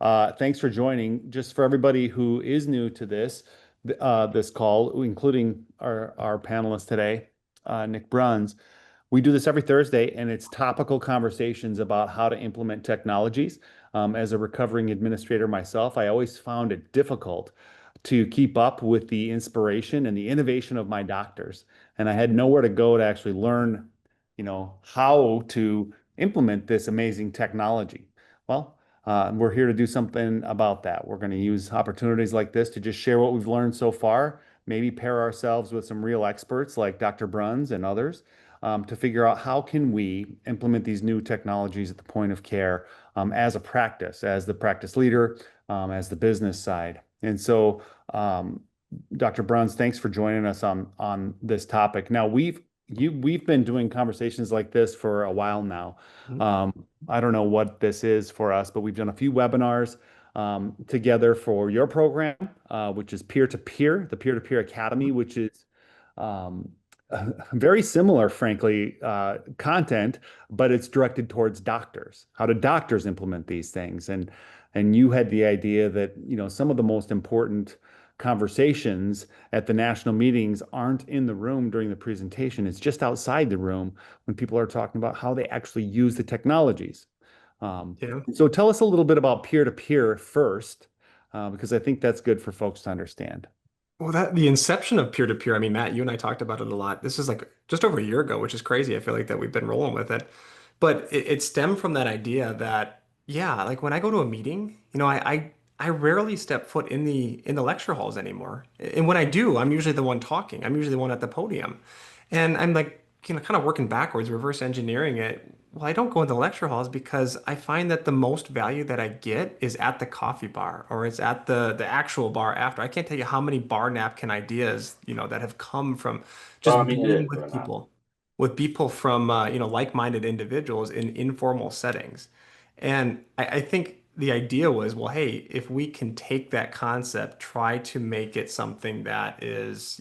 Thanks for joining. Just for everybody who is new to this call, including our panelist today, Nick Bruns, we do this every Thursday, and it's topical conversations about how to implement technologies. As a recovering administrator myself, I always found it difficult to keep up with the inspiration and the innovation of my doctors, and I had nowhere to go to actually learn, how to implement this amazing technology. Well, we're here to do something about that. We're going to use opportunities like this to just share what we've learned so far, maybe pair ourselves with some real experts like Dr. Bruns and others, to figure out how can we implement these new technologies at the point of care, as a practice, as the practice leader, as the business side. And so, Dr. Bruns, thanks for joining us on this topic. Now, we've been doing conversations like this for a while now. Mhm. I don't know what this is for us, but we've done a few webinars together for your program, which is peer-to-peer, the Peer-to-Peer Academy, which is um, very similar, frankly, content, but it's directed towards doctors. How do doctors implement these things? And you had the idea that, some of the most important conversations at the national meetings aren't in the room during the presentation. It's just outside the room when people are talking about how they actually use the technologies. Um, Yeah. so tell us a little bit about peer-to-peer first, because I think that's good for folks to understand. Well, that the inception of peer-to-peer, I mean, Matt, you and I talked about it a lot. This is like just over a year ago, which is crazy. I feel like that we've been rolling with it. But it stemmed from that idea that, yeah, like when I go to a meeting, I rarely step foot in the lecture halls anymore. And when I do, I'm usually the one talking. I'm usually the one at the podium. And I'm like, kind of working backwards, reverse engineering it. Well, I don't go into lecture halls because I find that the most value that I get is at the coffee bar or it's at the actual bar after. I can't tell you how many bar napkin ideas, that have come from Well, I just mean, it being is, but not. with people from like-minded individuals in informal settings. And I think the idea was, well, hey, if we can take that concept, try to make it something that is,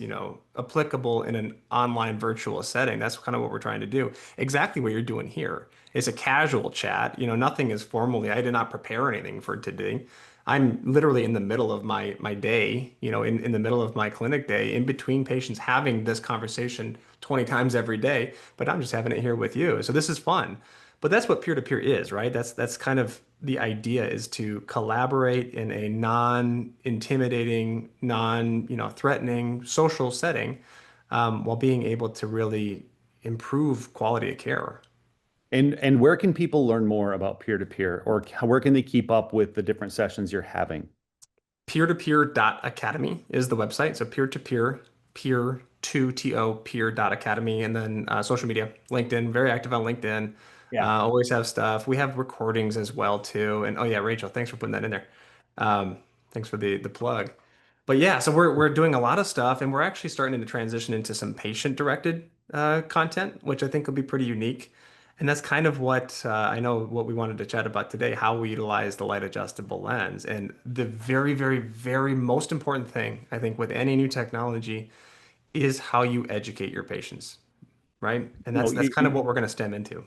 applicable in an online virtual setting. That's kind of what we're trying to do. Exactly what you're doing here. It's a casual chat. Nothing is formally, I did not prepare anything for today. I'm literally in the middle of my day, in the middle of my clinic day, in between patients having this conversation 20 times every day, but I'm just having it here with you. So this is fun. But that's what peer-to-peer is, right? That's kind of the idea is to collaborate in a non-intimidating, threatening social setting, while being able to really improve quality of care. And where can people learn more about peer-to-peer, or where can they keep up with the different sessions you're having? Peer-to-peer.academy is the website. So peer-to-peer, peer-to-to, peer.academy, and then social media, LinkedIn, very active on LinkedIn. Yeah. Always have stuff. We have recordings as well too. And oh yeah, Rachel, thanks for putting that in there. Um, Thanks for the plug. But yeah, so we're doing a lot of stuff, and we're actually starting to transition into some patient-directed content, which I think will be pretty unique. And that's kind of what I know what we wanted to chat about today, how we utilize the light adjustable lens. And the very, very, very most important thing, I think, with any new technology is how you educate your patients, right? And No, that's kind of what we're going to stem into.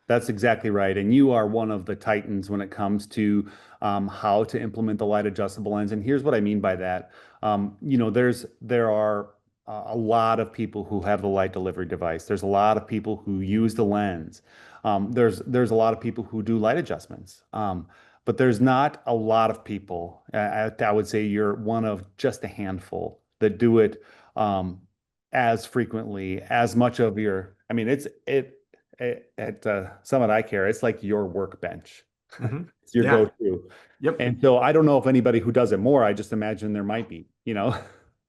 that's exactly right. And you are one of the titans when it comes to how to implement the light adjustable lens. And here's what I mean by that. There are a lot of people who have the light delivery device. There's a lot of people who use the lens. There's a lot of people who do light adjustments. But there's not a lot of people. I would say you're one of just a handful that do it as frequently, as much of your. I mean, at Summit Eye Care, it's like your workbench. Hmm. It's your Yeah. go-to. Yep. And so I don't know if anybody who does it more, I just imagine there might be.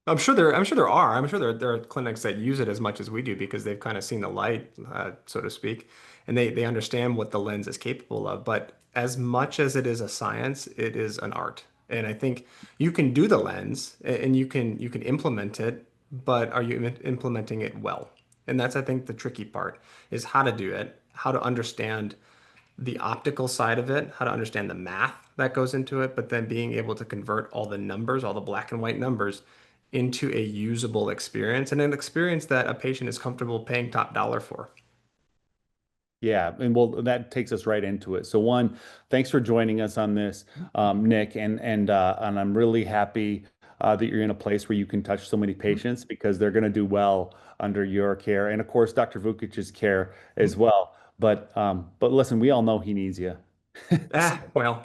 I'm sure there are. I'm sure there are clinics that use it as much as we do because they've kind of seen the light, so to speak, and they understand what the lens is capable of. But as much as it is a science, it is an art. And I think you can do the lens and you can implement it, but are you implementing it well? And that's, I think, the tricky part is how to do it, how to understand the optical side of it, how to understand the math that goes into it, but then being able to convert all the numbers, all the black and white numbers into a usable experience and an experience that a patient is comfortable paying top dollar for. Yeah, and well, that takes us right into it. So one, thanks for joining us on this, Nick, and I'm really happy that you're in a place where you can touch so many patients because they're going to do well under your care, and of course, Dr. Vukic's care as well. But listen, we all know he needs you. Well,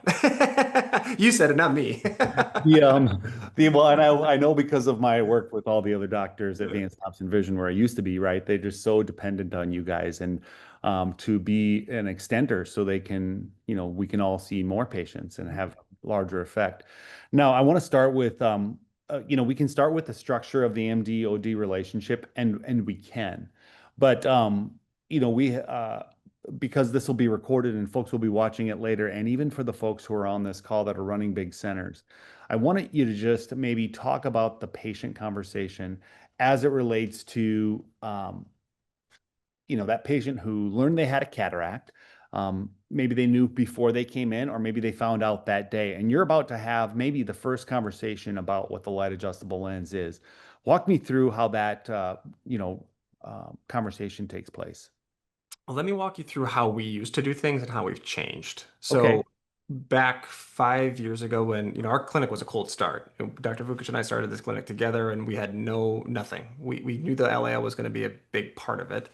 you said it, not me. The well, and I know because of my work with all the other doctors at Vance Thompson Vision, where I used to be, right? They're just so dependent on you guys, and to be an extender, so they can, we can all see more patients and have larger effect. Now, I want to start with, we can start with the structure of the MD-OD relationship, and we can, but we because this will be recorded and folks will be watching it later, and even for the folks who are on this call that are running big centers, I wanted you to just maybe talk about the patient conversation as it relates to, that patient who learned they had a cataract. Maybe they knew before they came in, or maybe they found out that day, and you're about to have maybe the first conversation about what the light adjustable lens is. Walk me through how that, conversation takes place. Well, let me walk you through how we used to do things and how we've changed. Okay. So back 5 years ago when, our clinic was a cold start. Dr. Vukic and I started this clinic together and we had nothing. We knew the LAO was going to be a big part of it.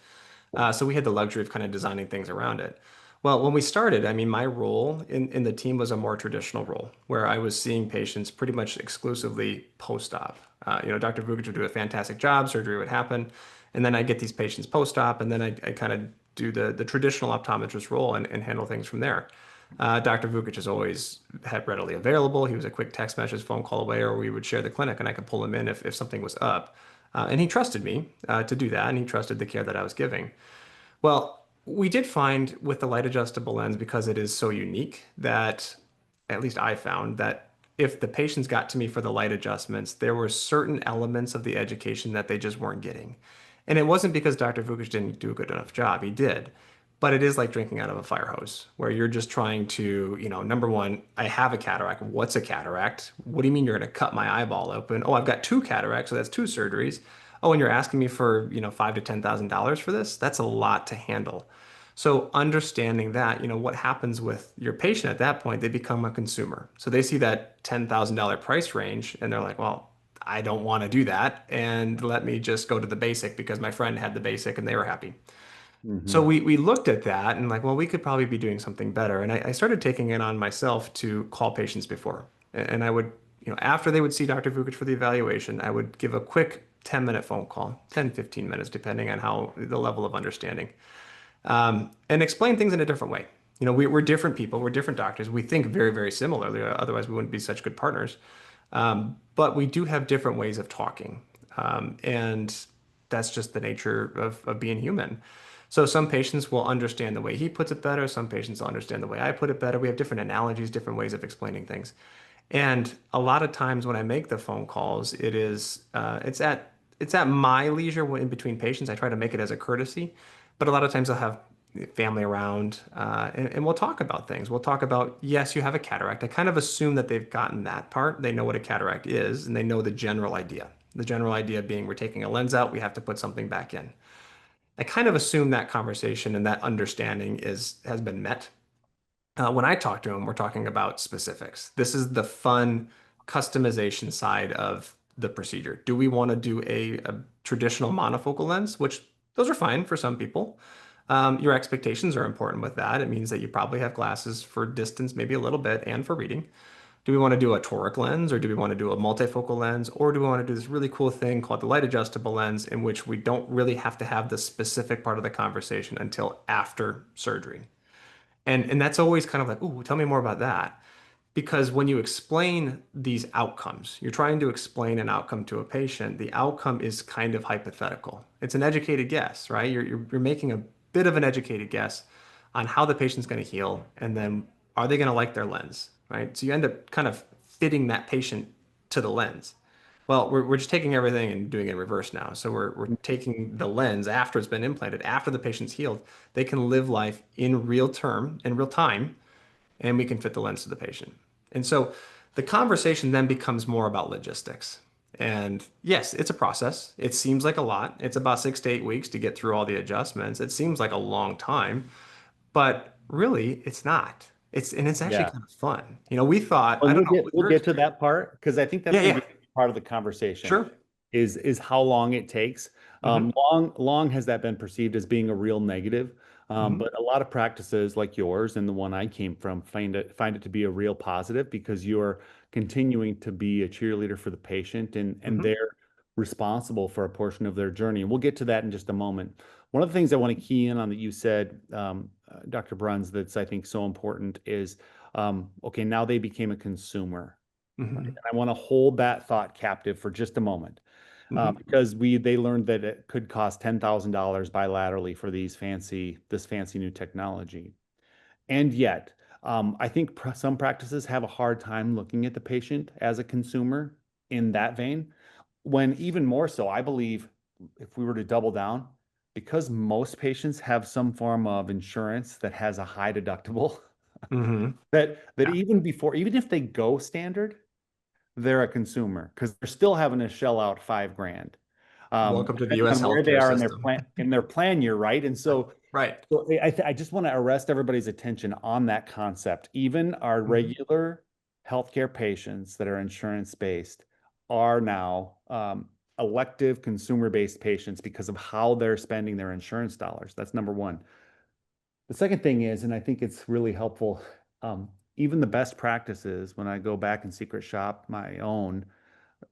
So we had the luxury of kind of designing things around it. Well, when we started, I mean, my role in the team was a more traditional role where I was seeing patients pretty much exclusively post-op. Dr. Vukic would do a fantastic job, surgery would happen, and then I get these patients post-op, and then I kind of do the traditional optometrist role and handle things from there. Dr. Vukic is always had readily available. He was a quick text message, phone call away, or we would share the clinic, and I could pull him in if something was up. And he trusted me to do that, and he trusted the care that I was giving. Well, we did find with the light adjustable lens, because it is so unique, that at least I found that if the patients got to me for the light adjustments, there were certain elements of the education that they just weren't getting. And it wasn't because Dr. Vukic didn't do a good enough job. He did. But it is like drinking out of a fire hose, where you're just trying to, number one, I have a cataract. What's a cataract? What do you mean you're going to cut my eyeball open? Oh, I've got two cataracts, so that's two surgeries. Oh, and you're asking me for, $5,000 to $10,000 for this? That's a lot to handle. So understanding that, what happens with your patient at that point, they become a consumer. So they see that $10,000 price range and they're like, well, I don't want to do that. And let me just go to the basic because my friend had the basic and they were happy. So Hmm. we looked at that and like, well, we could probably be doing something better. And I started taking it on myself to call patients before. And I would, after they would see Dr. Vukic for the evaluation, I would give a quick 10-minute phone call, 10, 15 minutes, depending on how the level of understanding, and explain things in a different way. We're different people, we're different doctors. We think very, very similarly, otherwise we wouldn't be such good partners. But we do have different ways of talking. And that's just the nature of being human. So some patients will understand the way he puts it better. Some patients will understand the way I put it better. We have different analogies, different ways of explaining things. And a lot of times when I make the phone calls, it's at my leisure in between patients. I try to make it as a courtesy, but a lot of times I'll have family around, and we'll talk about things. We'll talk about, yes, you have a cataract. I kind of assume that they've gotten that part. They know what a cataract is, and they know the general idea. The general idea being we're taking a lens out, we have to put something back in. I kind of assume that conversation and that understanding has been met. When I talk to them, we're talking about specifics. This is the fun customization side of the procedure. Do we want to do a traditional monofocal lens, which those are fine for some people. Your expectations are important with that. It means that you probably have glasses for distance, maybe a little bit, and for reading. Do we want to do a toric lens, or do we want to do a multifocal lens, or do we want to do this really cool thing called the light adjustable lens, in which we don't really have to have the specific part of the conversation until after surgery? And that's always kind of like, ooh, tell me more about that. Because when you explain these outcomes, you're trying to explain an outcome to a patient, the outcome is kind of hypothetical. It's an educated guess, right? You're making a bit of an educated guess on how the patient's going to heal, and then are they going to like their lens, right? So you end up kind of fitting that patient to the lens. Well, we're just taking everything and doing it in reverse now. So we're taking the lens after it's been implanted, after the patient's healed. They can live life in real time, and we can fit the lens to the patient. And so the conversation then becomes more about logistics. And yes, it's a process. It seems like a lot. It's about 6 to 8 weeks to get through all the adjustments. It seems like a long time. but really it's not. It's actually Yeah. kind of fun. We thought, I And don't we'll know, get with we'll your get to experience. that part because I think that's Yeah, going to yeah, be part of the conversation sure. is how long it takes. Hmm. Long has that been perceived as being a real negative. Hmm. But a lot of practices like yours and the one I came from find it to be a real positive because you're continuing to be a cheerleader for the patient and Hmm. they're responsible for a portion of their journey. And we'll get to that in just a moment. One of the things I want to key in on that you said, Dr. Bruns, that's I think so important is okay, now they became a consumer. Right? Hmm. And I want to hold that thought captive for just a moment Hmm. because they learned that it could cost $10,000 bilaterally for this fancy new technology. And yet, I think some practices have a hard time looking at the patient as a consumer in that vein. When even more so, I believe if we were to double down, because most patients have some form of insurance that has a high deductible, Hmm. that Yeah. even if they go standard, they're a consumer because they're still having to shell out 5 grand, Welcome to the depending U.S. on where they healthcare are system. in their plan year, right? And so, Right. I just want to arrest everybody's attention on that concept. Even our Hmm. regular healthcare patients that are insurance based are now elective consumer based patients because of how they're spending their insurance dollars. That's number one. The second thing is, and I think it's really helpful, even the best practices, when I go back and secret shop my own,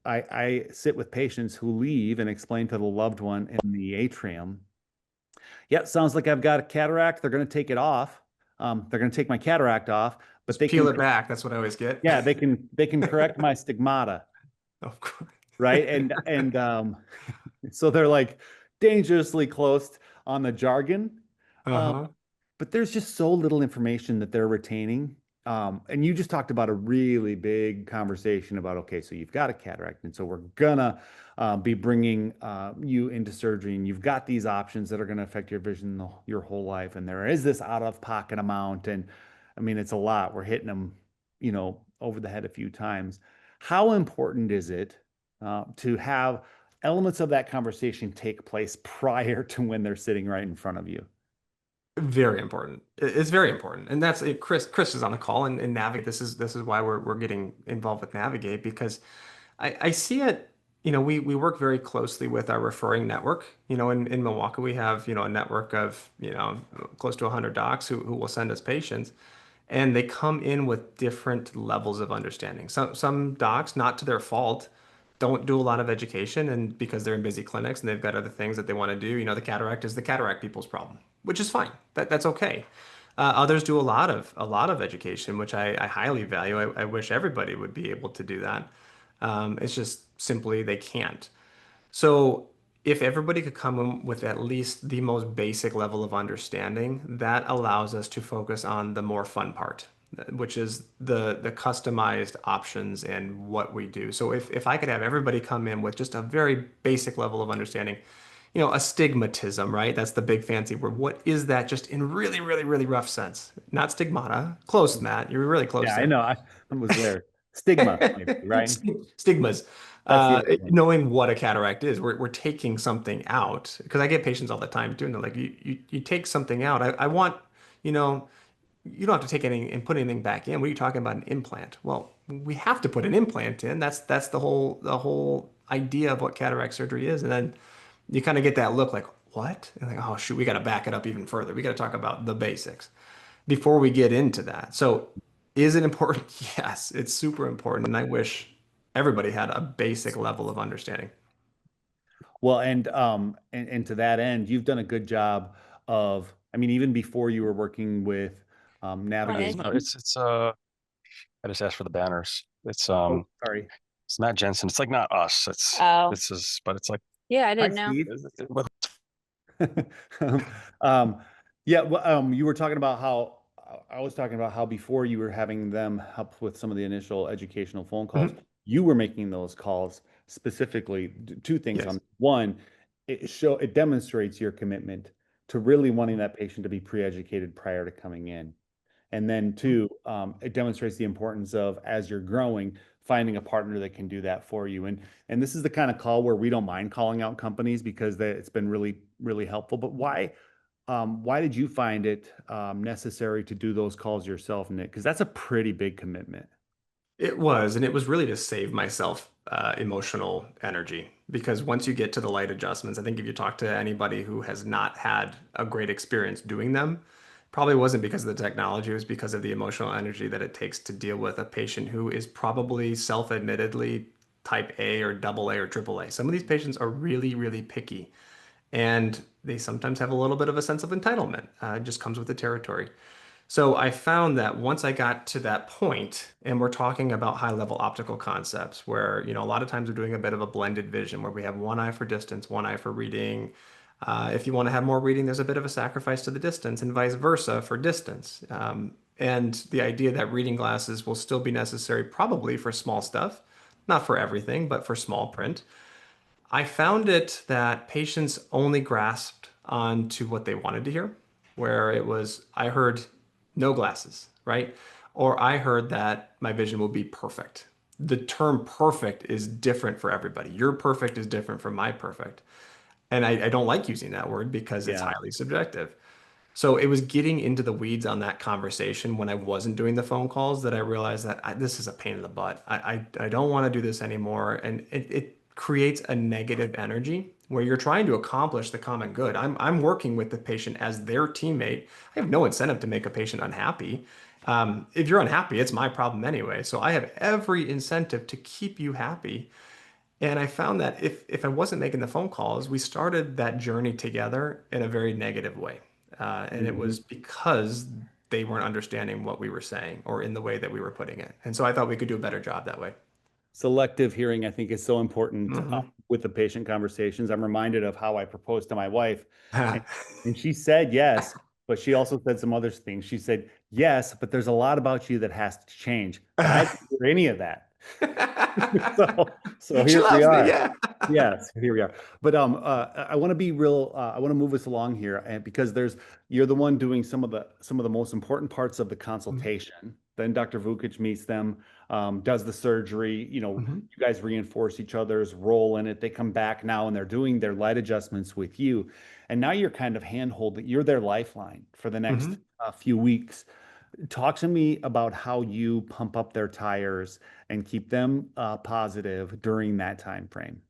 I sit with patients who leave and explain to the loved one in the atrium, yeah, sounds like I've got a cataract. They're going to take it off. They're going to take my cataract off, but Just peel it back. That's what I always get. yeah, they can correct my stigmata, Of course. right? And so they're like dangerously close on the jargon. Um, Uh-huh. but there's just so little information that they're retaining. And you just talked about a really big conversation about, okay, so you've got a cataract, and so we're gonna be bringing you into surgery, and you've got these options that are going to affect your vision your whole life, and there is this out-of-pocket amount, and I mean, it's a lot. We're hitting them, over the head a few times. How important is it to have elements of that conversation take place prior to when they're sitting right in front of you? Very important. It's very important, and that's it. Chris is on the call, and Navigate. This is why we're getting involved with Navigate because I see it. We work very closely with our referring network. In Milwaukee, we have a network of close to 100 docs who will send us patients, and they come in with different levels of understanding. Some docs, not to their fault, don't do a lot of education, and because they're in busy clinics and they've got other things that they want to do, the cataract is the cataract people's problem, which is fine. That's okay. Others do a lot of education, which I highly value. I wish everybody would be able to do that. It's just simply they can't. So if everybody could come in with at least the most basic level of understanding, that allows us to focus on the more fun part, which is the customized options and what we do. So if I could have everybody come in with just a very basic level of understanding, astigmatism, right? That's the big fancy word. What is that just in really, really, really rough sense? Not stigmata. Close, Matt. You're really close Yeah, I there. know. I was there. Stigma, maybe, right? Stigmas. That's the other one. Knowing what a cataract is, we're taking something out because I get patients all the time doing that. Like you take something out. I want, you know, you don't have to take anything and put anything back in. What are you talking about? An implant? Well, we have to put an implant in. That's the whole idea of what cataract surgery is. And then you kind of get that look like, what? And like, oh shoot, we got to back it up even further. We got to talk about the basics before we get into that. So, is it important? Yes, it's super important. And I wish everybody had a basic level of understanding. Well, and to that end, you've done a good job of, I mean, even before you were working with It's Navigate. no, it's I just asked for the banners. Oh, sorry. It's not Jensen. It's like not us. Oh, This is but it's like yeah, I Hi, didn't know. Steve. what Um, yeah, well, you were talking about how I was talking about how before you were having them help with some of the initial educational phone calls, Mhm. you were making those calls specifically. Two things Yes. on one, it demonstrates your commitment to really wanting that patient to be pre-educated prior to coming in. And then Mhm. two, it demonstrates the importance of as you're growing, finding a partner that can do that for you. And this is the kind of call where we don't mind calling out companies because it's been really, really helpful. But Why did you find it necessary to do those calls yourself, Nick? Because that's a pretty big commitment. It was, and it was really to save myself emotional energy. Because once you get to the light adjustments, I think if you talk to anybody who has not had a great experience doing them, probably wasn't because of the technology, it was because of the emotional energy that it takes to deal with a patient who is probably self-admittedly type A or double A or triple A. Some of these patients are really, really picky, and they sometimes have a little bit of a sense of entitlement. It just comes with the territory. So I found that once I got to that point, and we're talking about high level optical concepts, where, a lot of times we're doing a bit of a blended vision where we have one eye for distance, one eye for reading. If you want to have more reading, there's a bit of a sacrifice to the distance, and vice versa for distance. And the idea that reading glasses will still be necessary probably for small stuff, not for everything, but for small print. I found it that patients only grasped onto what they wanted to hear, where it was, I heard no glasses, right? Or I heard that my vision will be perfect. The term perfect is different for everybody. Your perfect is different from my perfect. And I don't like using that word because it's Yeah. highly subjective. So it was getting into the weeds on that conversation when I wasn't doing the phone calls that I realized that this is a pain in the butt. I don't want to do this anymore. And it creates a negative energy where you're trying to accomplish the common good. I'm working with the patient as their teammate. I have no incentive to make a patient unhappy. If you're unhappy, it's my problem anyway. So I have every incentive to keep you happy. And I found that if I wasn't making the phone calls, we started that journey together in a very negative way. And it Mhm. was because they weren't understanding what we were saying or in the way that we were putting it. And so I thought we could do a better job that way. Selective hearing, I think, is so important Hmm. with the patient conversations. I'm reminded of how I proposed to my wife, and, and she said yes, but she also said some other things. She said, yes, but there's a lot about you that has to change. But I didn't hear any of that. So She here we loves me, are. yeah. Yes, here we are. But I want to be real. I want to move us along here, and because you're the one doing some of the most important parts of the consultation. Then Dr. Vukic meets them, does the surgery. Hmm. You guys reinforce each other's role in it. They come back now and they're doing their light adjustments with you, and now you're kind of hand holding. You're their lifeline for the next Hmm. few weeks. Talk to me about how you pump up their tires and keep them positive during that time frame.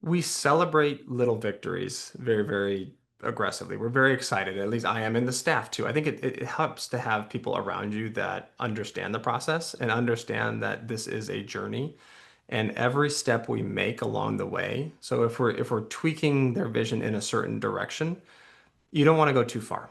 We celebrate little victories very, very aggressively. We're very excited. At least I am, and the staff too. I think it helps to have people around you that understand the process and understand that this is a journey and every step we make along the way. So if we're tweaking their vision in a certain direction, you don't want to go too far.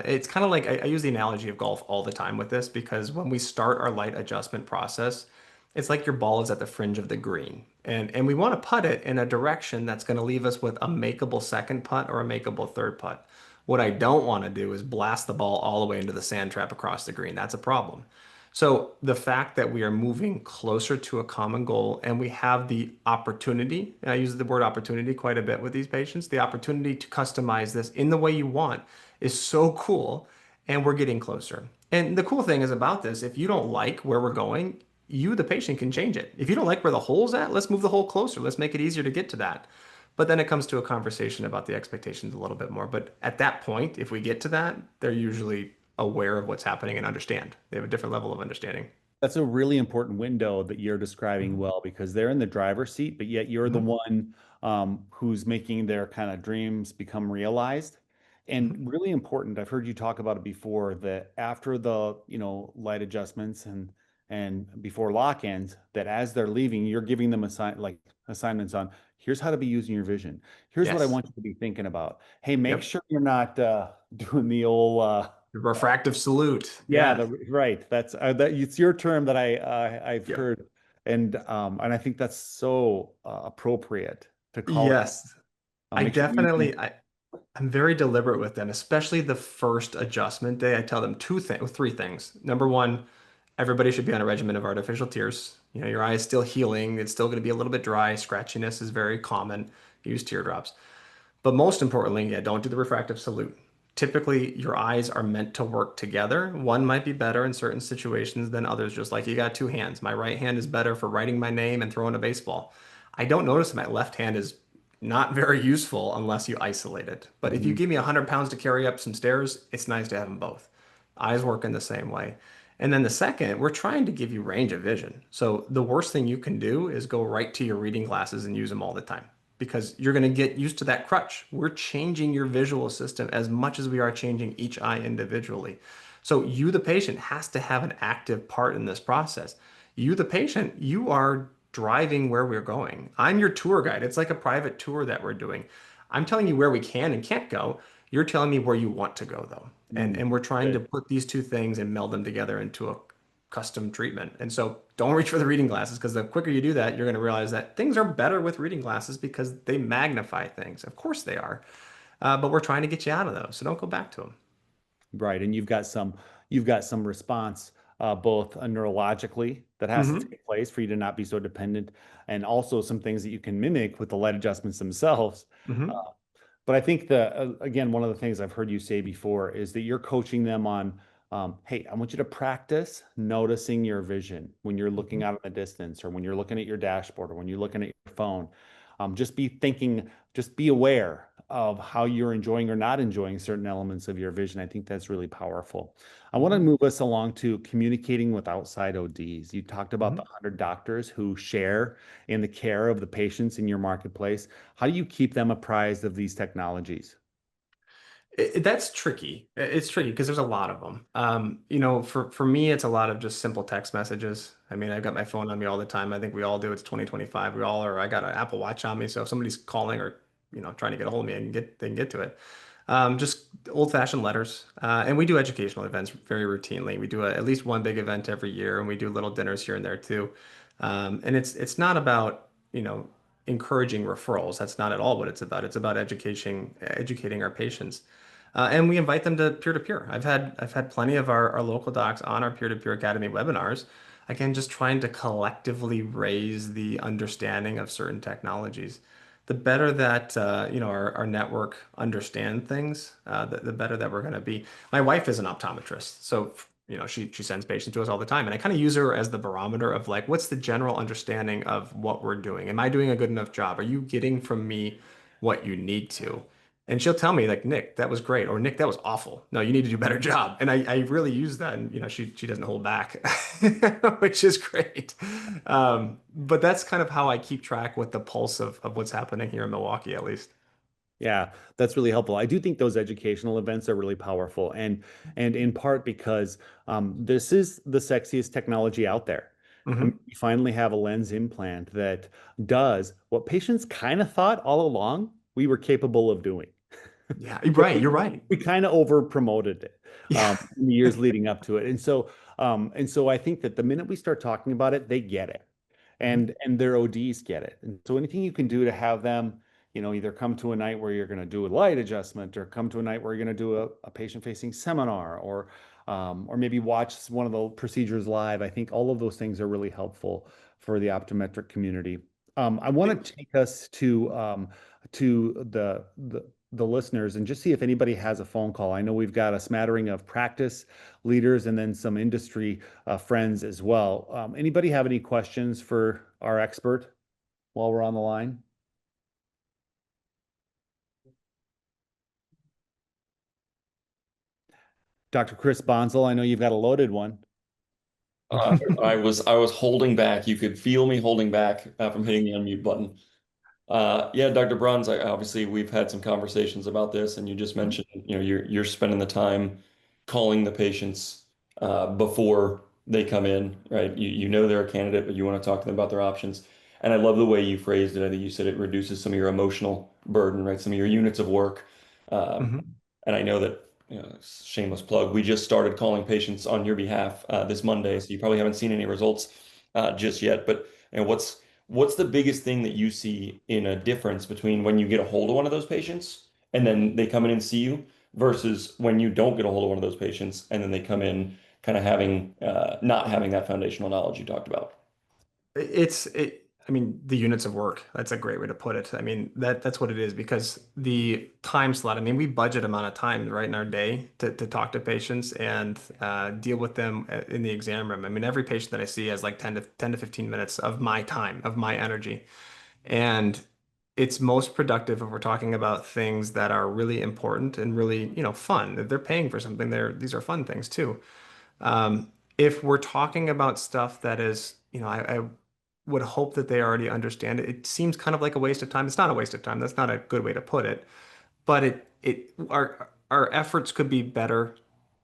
It's kind of like I use the analogy of golf all the time with this because when we start our light adjustment process, it's like your ball is at the fringe of the green. And we want to putt it in a direction that's going to leave us with a makeable second putt or a makeable third putt. What I don't want to do is blast the ball all the way into the sand trap across the green. That's a problem. So the fact that we are moving closer to a common goal and we have the opportunity, and I use the word opportunity quite a bit with these patients, the opportunity to customize this in the way you want is so cool. And we're getting closer. And the cool thing is about this, if you don't like where we're going, you, the patient, can change it. If you don't like where the hole's at, let's move the hole closer. Let's make it easier to get to that. But then it comes to a conversation about the expectations a little bit more. But at that point, if we get to that, they're usually aware of what's happening and understand. They have a different level of understanding. That's a really important window that you're describing well because they're in the driver's seat, but yet you're the Mhm. one who's making their kind of dreams become realized. And Mhm. really important, I've heard you talk about it before, that after the, light adjustments and before lock-ins, that as they're leaving, you're giving them assignments on here's how to be using your vision. Here's what I Yes. want you to be thinking about. Hey, make Yep. sure you're not doing the old The refractive salute. yeah, Yes. right. That it's your term that I've Yep. heard, and I think that's so appropriate to call it. Yes. I Make sure you're using. definitely I'm very deliberate with them, especially the first adjustment day. I tell them three things. Number one, everybody should be on a regimen of artificial tears. Your eye is still healing. It's still going to be a little bit dry. Scratchiness is very common. Use teardrops. But most importantly, yeah, don't do the refractive salute. Typically, your eyes are meant to work together. One might be better in certain situations than others, just like you got two hands. My right hand is better for writing my name and throwing a baseball. I don't notice that my left hand is not very useful unless you isolate it. But if you Mhm. give me 100 pounds to carry up some stairs, it's nice to have them both. Eyes work in the same way. And then the second, we're trying to give you range of vision. So the worst thing you can do is go right to your reading glasses and use them all the time because you're going to get used to that crutch. We're changing your visual system as much as we are changing each eye individually. So you, the patient, has to have an active part in this process. You, the patient, you are driving where we're going. I'm your tour guide. It's like a private tour that we're doing. I'm telling you where we can and can't go. You're telling me where you want to go, though. Mm. And we're trying to Good. put these two things and meld them together into a custom treatment. And so don't reach for the reading glasses because the quicker you do that, you're going to realize that things are better with reading glasses because they magnify things. Of course they are. But we're trying to get you out of those. So don't go back to them. Right, and you've got some response both neurologically that has to Hmm. take place for you to not be so dependent, and also some things that you can mimic with the light adjustments themselves. Uh, Hmm. but I think again, one of the things I've heard you say before is that you're coaching them on, hey, I want you to practice noticing your vision when you're looking out in the distance, or when you're looking at your dashboard, or when you're looking at your phone. Just be thinking, just be aware of how you're enjoying or not enjoying certain elements of your vision. I think that's really powerful. I want to Hmm. move us along to communicating with outside ODs. You talked about the Hmm. 100 doctors who share in the care of the patients in your marketplace. How do you keep them apprised of these technologies? That's tricky. It's tricky because there's a lot of them. For me, it's a lot of just simple text messages. I mean, I've got my phone on me all the time. I think we all do. It's 2025. We all are. I got an Apple Watch on me, so if somebody's calling or trying to get a hold of me, they can get to it. Just old-fashioned letters, and we do educational events very routinely. We do at least one big event every year, and we do little dinners here and there too. And it's not about encouraging referrals. That's not at all what it's about. It's about educating our patients. And we invite them to peer-to-peer. I've had plenty of our local docs on our peer-to-peer academy webinars. Again, just trying to collectively raise the understanding of certain technologies. The better that our network understand things, the better that we're going to be. My wife is an optometrist, so she sends patients to us all the time, and I kind of use her as the barometer of like, what's the general understanding of what we're doing? Am I doing a good enough job? Are you getting from me what you need to? And she'll tell me like, Nick, that was great, or Nick, that was awful. No, you need to do a better job. And I really use that, and she doesn't hold back, which is great. But that's kind of how I keep track with the pulse of what's happening here in Milwaukee, at least. Yeah, that's really helpful. I do think those educational events are really powerful, and in part because this is the sexiest technology out there. I mean, Hmm. we finally have a lens implant that does what patients kind of thought all along we were capable of doing. Yeah, you're But right. You're right. we kind of over promoted it Yeah. in the years leading up to it. And so I think that the minute we start talking about it, they get it. Mhm. And their ODs get it. And so anything you can do to have them, either come to a night where you're going to do a light adjustment, or come to a night where you're going to do a patient-facing seminar, or maybe watch one of the procedures live. I think all of those things are really helpful for the optometric community. I want to take us to the listeners and just see if anybody has a phone call. I know we've got a smattering of practice leaders and then some industry friends as well. Anybody have any questions for our expert while we're on the line? Dr. Chris Bonzel, I know you've got a loaded one. I was holding back. You could feel me holding back from hitting the unmute button. Yeah, Dr. Bruns, obviously we've had some conversations about this, and you just Mhm. mentioned, you're spending the time calling the patients before they come in, right? You know they're a candidate, but you want to talk to them about their options. And I love the way you phrased it. I think you said it reduces some of your emotional burden, right? Some of your units of work. Um, Mhm. and I know that, shameless plug, we just started calling patients on your behalf this Monday, so you probably haven't seen any results just yet. But what's the biggest thing that you see in a difference between when you get a hold of one of those patients and then they come in and see you versus when you don't get a hold of one of those patients and then they come in kind of having not having that foundational knowledge you talked about? I mean, the units of work. That's a great way to put it. I mean, that's what it is because the time slot, I mean, we budget amount of time right in our day to talk to patients and deal with them in the exam room. I mean, every patient that I see has like 10 to 15 minutes of my time, of my energy. And it's most productive if we're talking about things that are really important and really, fun. If they're paying for something, these are fun things too. If we're talking about stuff that is, I would hope that they already understand it. It seems kind of like a waste of time. It's not a waste of time. That's not a good way to put it. But our efforts could be better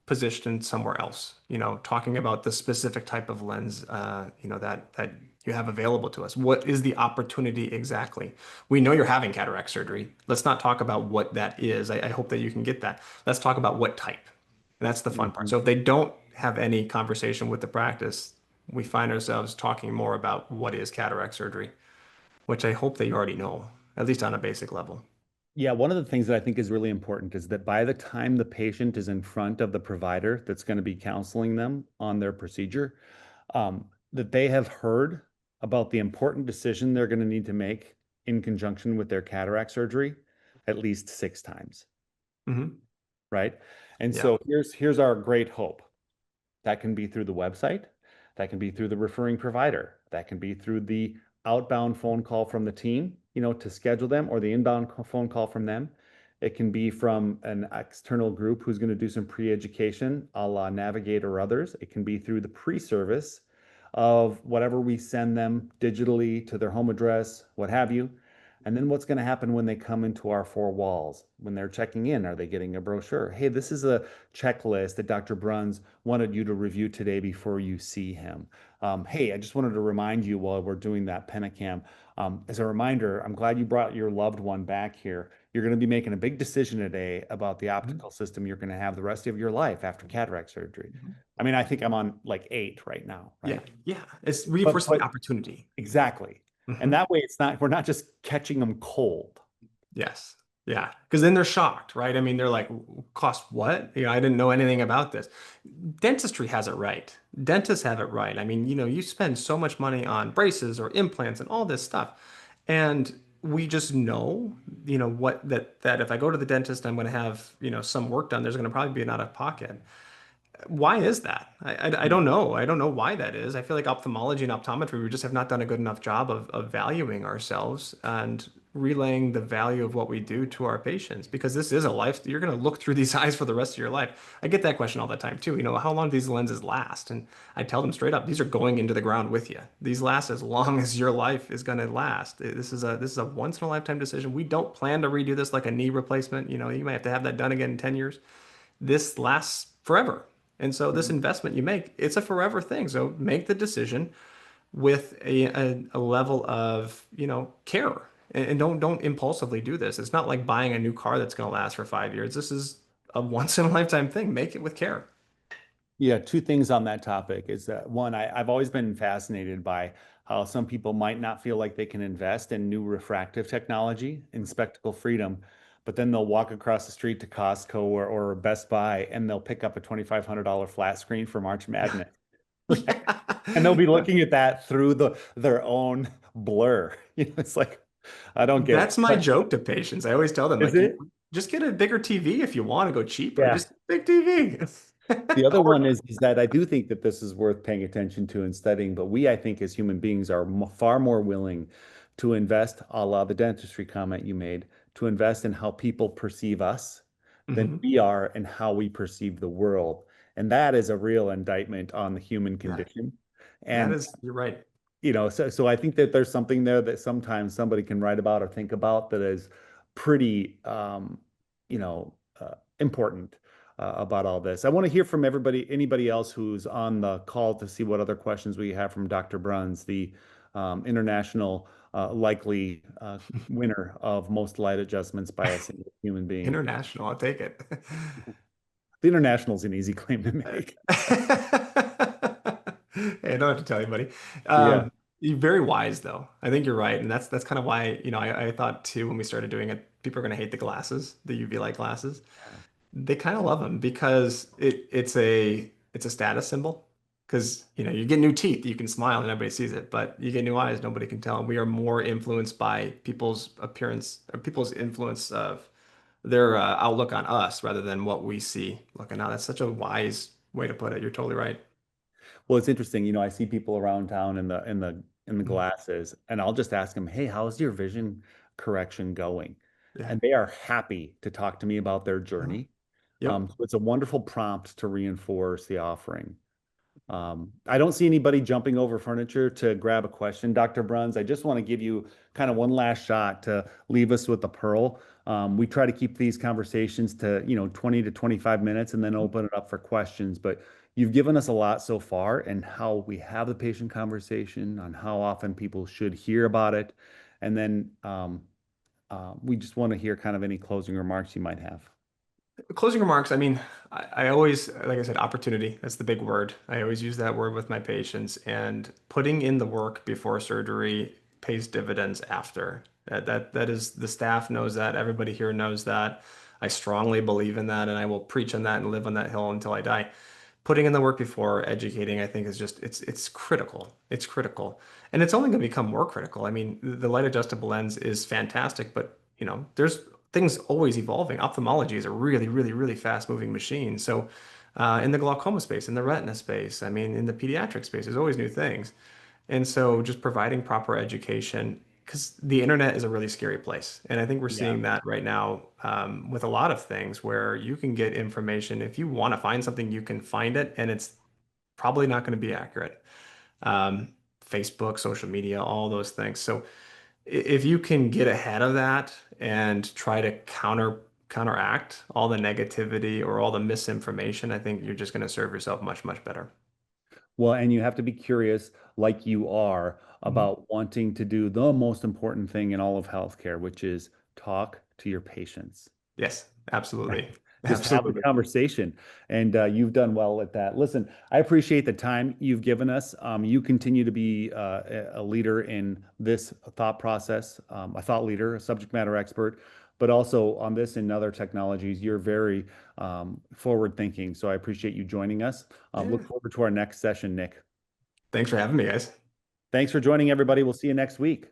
positioned somewhere else. Talking about the specific type of lens, that you have available to us. What is the opportunity exactly? We know you're having cataract surgery. Let's not talk about what that is. I hope that you can get that. Let's talk about what type. And that's the fun part. Mhm. So if they don't have any conversation with the practice, we find ourselves talking more about what is cataract surgery, which I hope that you already know, at least on a basic level. Yeah, one of the things that I think is really important is that by the time the patient is in front of the provider that's going to be counseling them on their procedure, that they have heard about the important decision they're going to need to make in conjunction with their cataract surgery at least 6 times, Hmm. right? And Yeah. so here's our great hope. That can be through the website. That can be through the referring provider. That can be through the outbound phone call from the team, to schedule them, or the inbound phone call from them. It can be from an external group who's going to do some pre-education, a la Navigate or others. It can be through the pre-service of whatever we send them digitally to their home address, what have you. And then what's going to happen when they come into our four walls? When they're checking in, are they getting a brochure? Hey, this is a checklist that Dr. Bruns wanted you to review today before you see him. Hey, I just wanted to remind you while we're doing that Penacam, as a reminder, I'm glad you brought your loved one back here. You're going to be making a big decision today about the optical system you're going to have the rest of your life after cataract surgery. Mhm. I mean, I think I'm on like 8 right now, Yeah. right? Yeah. It's But reinforcing the but opportunity. exactly. And Hmm. that way we're not just catching them cold. Yes. Yeah. Because then they're shocked, right? I mean, they're like, cost what? I didn't know anything about this. Dentistry has it right. Dentists have it right. I mean, you spend so much money on braces or implants and all this stuff. And we just know, what that if I go to the dentist, I'm going to have, some work done. There's going to probably be an out of pocket. Why is that? I don't know. I don't know why that is. I feel like ophthalmology and optometry, we just have not done a good enough job of valuing ourselves and relaying the value of what we do to our patients because this is a life. You're going to look through these eyes for the rest of your life. I get that question all the time too. How long do these lenses last? And I tell them straight up, these are going into the ground with you. These last as long as your life is going to last. This is a once in a lifetime decision. We don't plan to redo this like a knee replacement. You might have to have that done again in 10 years. This lasts forever. And so this Mhm. investment you make, it's a forever thing. So make the decision with a level of, care. And don't impulsively do this. It's not like buying a new car that's going to last for 5 years. This is a once in a lifetime thing. Make it with care. Yeah, two things on that topic is that one, I've always been fascinated by how some people might not feel like they can invest in new refractive technology in spectacle freedom, but then they'll walk across the street to Costco or Best Buy and they'll pick up a $2,500 flat screen for March Madness. And they'll be Yeah. looking at that through their own blur. It's like, I don't get it. That's my But joke to patients. I always tell them, is like, it? just get a bigger TV if you want to go cheaper. Yeah. Just big TV. The other Or one is that I do think that this is worth paying attention to and studying, but we, I think, as human beings, are far more willing to invest, a la the dentistry comment you made, to invest in how people perceive us than Mhm. we are in how we perceive the world. And that is a real indictment on the human Yeah, condition. that And is, you're right. so I think that there's something there that sometimes somebody can write about or think about that is pretty, important about all this. I want to hear from anybody else who's on the call to see what other questions we have from Dr. Bruns, the international likely winner of most light adjustments by a single human being. International, I'll take it. The international is an easy claim to make. Hey, I don't have to tell anybody. Yeah. You're very wise, though. I think you're right, and that's kind of why I thought too when we started doing it, people are going to hate the glasses, the UV light glasses. They kind of love them because it's a status symbol. Because you get new teeth, you can smile and everybody sees it, but you get new eyes, nobody can tell. And we are more influenced by people's appearance or people's influence of their outlook on us rather than what we see looking out. That's such a wise way to put it. You're totally right. Well, it's interesting, I see people around town in the Mm. glasses, and I'll just ask them, "Hey, how's your vision correction going. Yeah. And they are happy to talk to me about their journey. Yep. So it's a wonderful prompt to reinforce the offering. I don't see anybody jumping over furniture to grab a question, Dr. Bruns. I just want to give you kind of one last shot to leave us with a pearl. We try to keep these conversations to, 20 to 25 minutes and then open it up for questions. But you've given us a lot so far and how we have the patient conversation, on how often people should hear about it. And then we just want to hear kind of any closing remarks you might have. Closing remarks. I mean, I always, like I said, opportunity. That's the big word. I always use that word with my patients, and putting in the work before surgery pays dividends after. That is, the staff knows that. Everybody here knows that. I strongly believe in that, and I will preach on that and live on that hill until I die. Putting in the work before educating, I think, is just it's critical. It's critical, and it's only going to become more critical. I mean, the light adjustable lens is fantastic, but there's things always evolving. Ophthalmology is a really, really, really fast moving machine. So, in the glaucoma space, in the retina space, I mean, in the pediatric space, there's always new things. And so, just providing proper education, because the internet is a really scary place. And I think we're Yeah. seeing that right now with a lot of things where you can get information. If you want to find something, you can find it, and it's probably not going to be accurate. Um, Facebook, social media, all those things. So, if you can get ahead of that and try to counteract all the negativity or all the misinformation, I think you're just going to serve yourself much, much better. Well, and you have to be curious, like you are, Mhm. about wanting to do the most important thing in all of healthcare, which is talk to your patients. Yes, absolutely. Just have the Absolutely. conversation. And you've done well at that. Listen, I appreciate the time you've given us. You continue to be a leader in this thought process, a thought leader, a subject matter expert, but also on this and other technologies, you're very forward thinking. So I appreciate you joining us. Yeah. Look forward to our next session, Nick. Thanks for having me, guys. Thanks for joining, everybody. We'll see you next week.